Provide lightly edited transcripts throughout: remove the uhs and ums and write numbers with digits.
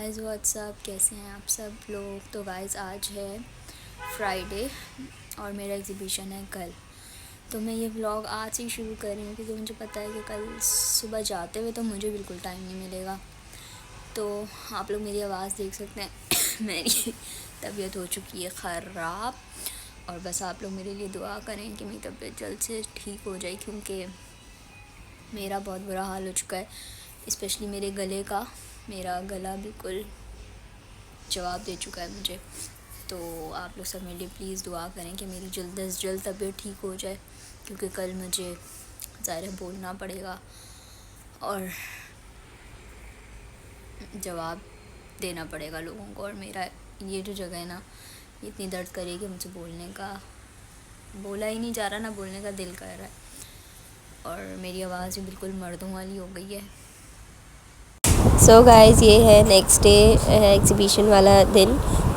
Guys what's up, कैसे हैं आप सब लोग। तो गाइस आज है फ्राइडे और मेरा एग्ज़िबिशन है कल। तो मैं ये व्लॉग आज ही शुरू कर रही हूँ क्योंकि मुझे पता है कि कल सुबह जाते हुए तो मुझे बिल्कुल टाइम नहीं मिलेगा। तो आप लोग मेरी आवाज़ देख सकते हैं मेरी तबीयत हो चुकी है ख़राब और बस आप लोग मेरे लिए दुआ करें कि मेरी तबीयत जल्द से ठीक हो जाए, क्योंकि मेरा बहुत बुरा हाल हो चुका है, स्पेशली मेरे गले का। मेरा गला बिल्कुल जवाब दे चुका है मुझे। तो आप लोग सब मेरे लिए प्लीज़ दुआ करें कि मेरी जल्द से जल्द तबीयत ठीक हो जाए, क्योंकि कल मुझे ज़ाहिर है बोलना पड़ेगा और जवाब देना पड़ेगा लोगों को। और मेरा ये जो जगह है ना, ये इतनी दर्द करेगी, मुझे बोलने का बोला ही नहीं जा रहा, ना बोलने का दिल कर रहा है और मेरी आवाज़ भी बिल्कुल मर्दों वाली हो गई है। सो गाइज़, ये है नेक्स्ट डे एग्ज़िबिशन वाला दिन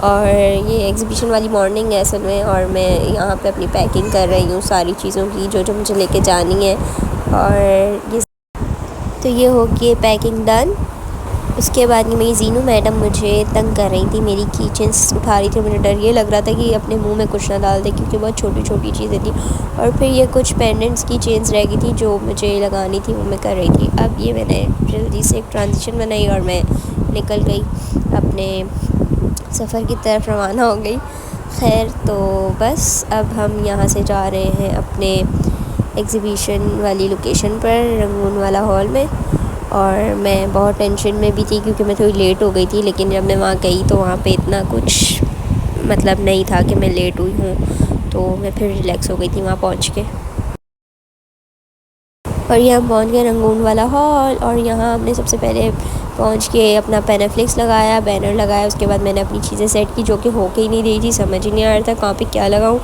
और ये एग्ज़िबिशन वाली मॉर्निंग है असल में। और मैं यहाँ पे अपनी पैकिंग कर रही हूँ सारी चीज़ों की जो मुझे लेके जानी है। और ये हो गई पैकिंग डन। उसके बाद मेरी जीनू मैडम मुझे तंग कर रही थी, मेरी की चेन्स उठा रही थी। मुझे डर ये लग रहा था कि अपने मुंह में कुछ ना डाल दे, क्योंकि बहुत छोटी छोटी चीज़ें थी। और फिर ये कुछ पेंडेंट्स की चेन्स रह गई थी जो मुझे लगानी थी, वो मैं कर रही थी। अब ये मैंने जल्दी से एक ट्रांजिशन बनाई और मैं निकल गई, अपने सफ़र की तरफ रवाना हो गई। खैर, तो बस अब हम यहाँ से जा रहे हैं अपने एग्ज़िबिशन वाली लोकेशन पर, रंगून वाला हॉल में। और मैं बहुत टेंशन में भी थी क्योंकि मैं थोड़ी लेट हो गई थी, लेकिन जब मैं वहाँ गई तो वहाँ पे इतना कुछ मतलब नहीं था कि मैं लेट हुई हूँ, तो मैं फिर रिलैक्स हो गई थी वहाँ पहुँच के। और यहाँ पहुँच गए रंगून वाला हॉल और यहाँ हमने सबसे पहले पहुँच के अपना पेनाफ्लेक्स लगाया, बैनर लगाया। उसके बाद मैंने अपनी चीज़ें सेट की जो कि हो के ही नहीं रही थी, समझ ही नहीं आ रहा था कहाँ पे क्या लगाऊँ।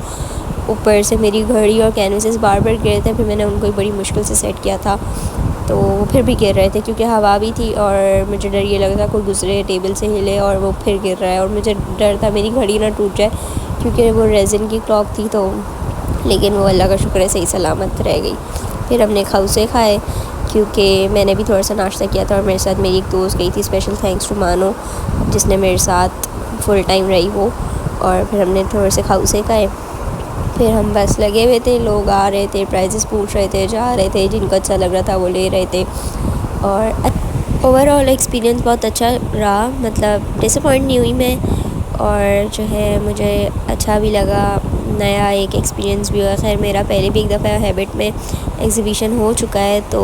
ऊपर से मेरी घड़ी और कैनवसेस बार बार गिर रहे थे, फिर मैंने उनको बड़ी मुश्किल से सेट किया था, तो वो फिर भी गिर रहे थे क्योंकि हवा भी थी। और मुझे डर ये लग रहा था कोई दूसरे टेबल से हिले और वो फिर गिर रहा है, और मुझे डर था मेरी घड़ी ना टूट जाए क्योंकि वो रेजिन की क्लॉक थी। तो लेकिन वो अल्लाह का शुक्र है सही सलामत रह गई। फिर हमने खौसे खाए क्योंकि मैंने भी थोड़ा सा नाश्ता किया था और मेरे साथ मेरी एक दोस्त गई थी, स्पेशल थैंक्स टू मानो जिसने मेरे साथ फुल टाइम रही वो। और फिर हमने थोड़े से खौसे खाए। फिर हम बस लगे हुए थे, लोग आ रहे थे, प्राइजेस पूछ रहे थे, जा रहे थे, जिनको अच्छा लग रहा था वो ले रहे थे। और ओवरऑल एक्सपीरियंस बहुत अच्छा रहा, मतलब डिसअपॉइंट नहीं हुई मैं। और जो है मुझे अच्छा भी लगा, नया एक एक्सपीरियंस भी हुआ। खैर, मेरा पहले भी एक दफ़ा हैबिट में एग्ज़िबिशन हो चुका है, तो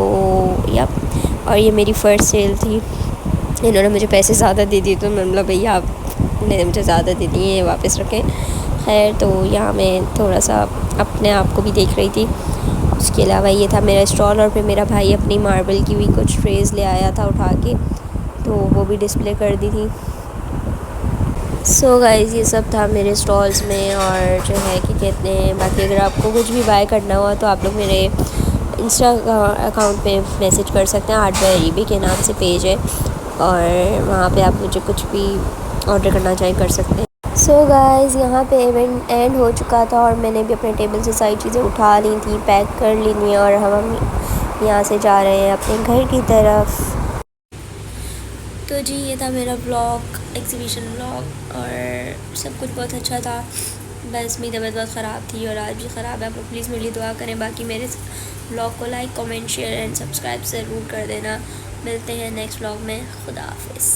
यप। और ये मेरी फ़र्स्ट सेल थी। इन्होंने मुझे पैसे ज़्यादा दे दिए, तो मतलब भैया आपने मुझे ज़्यादा दे दिए, वापस रखें। खैर, तो यहाँ मैं थोड़ा सा अपने आप को भी देख रही थी। उसके अलावा ये था मेरा स्टॉल, और फिर मेरा भाई अपनी मार्बल की भी कुछ ट्रेज़ ले आया था उठा के, तो वो भी डिस्प्ले कर दी थी। सो गाइज़, ये सब था मेरे स्टॉल्स में। और जो है कि कहते हैं, बाकी अगर आपको कुछ भी बाय करना हुआ तो आप लोग मेरे इंस्टा अकाउंट पे मैसेज कर सकते हैं। आर्ट बाय रीबी के नाम से पेज है, और वहाँ पे आप मुझे कुछ भी ऑर्डर करना चाहें कर सकते हैं। सो गाइज़, यहाँ पे इवेंट एंड हो चुका था और मैंने भी अपने टेबल से सारी चीज़ें उठा ली थी, पैक कर ली थी, और हम यहाँ से जा रहे हैं अपने घर की तरफ। तो जी, ये था मेरा व्लॉग, एग्ज़िबिशन व्लॉग, और सब कुछ बहुत अच्छा था। बस मेरी तबीयत बहुत ख़राब थी और आज भी ख़राब है। आप लोग प्लीज़ मेरे लिए दुआ करें। बाकी मेरे व्लॉग को like, comment, share and subscribe ज़रूर कर देना। मिलते हैं नेक्स्ट व्लॉग में। खुदा हाफिज़।